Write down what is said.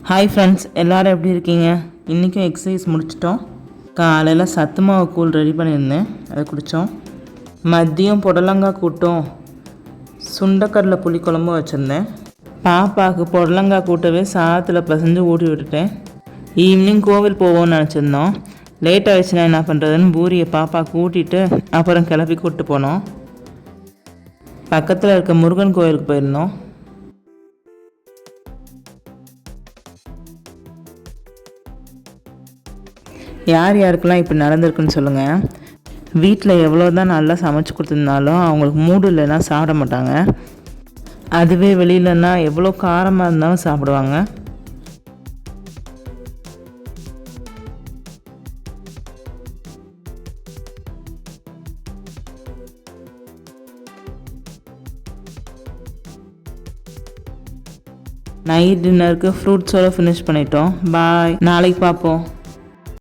Hi friends, எல்லோரும் எப்படி இருக்கீங்க? இன்றைக்கும் எக்ஸசைஸ் முடிச்சிட்டோம். காலையில் சத்து மாவு கூழ் ரெடி பண்ணியிருந்தேன், அதை குடித்தோம். மதியம் புடலங்காய் கூட்டும் சுண்டக்கடலை புளிக்குழம்பும் வச்சுருந்தேன். பாப்பாவுக்கு புடலங்காய் கூட்டவே சாதத்தில் பிசைஞ்சு ஊட்டி விட்டுட்டேன். ஈவினிங் கோவில் போவோம்னு நினச்சிருந்தோம். லேட் ஆகிடுச்சுன்னா என்ன பண்ணுறதுன்னு பூரியை பாப்பாவுக்கு ஊட்டிட்டு அப்புறம் கிளப்பி கூப்பிட்டு போனோம். பக்கத்தில் இருக்க முருகன் கோவிலுக்கு போயிருந்தோம். யார் யாருக்கெல்லாம் இப்படி நடந்திருக்குன்னு சொல்லுங்கள். வீட்டில் எவ்வளோ தான் நல்லா சமைச்சு கொடுத்துருந்தாலும் அவங்களுக்கு மூடு இல்லைன்னா சாப்பிட மாட்டாங்க. அதுவே வெளியிலன்னா எவ்வளோ காரமாக இருந்தாலும் சாப்பிடுவாங்க. நைட் டின்னருக்கு ஃப்ரூட்ஸோடு ஃபினிஷ் பண்ணிட்டோம். பாய், நாளைக்கு பார்ப்போம்.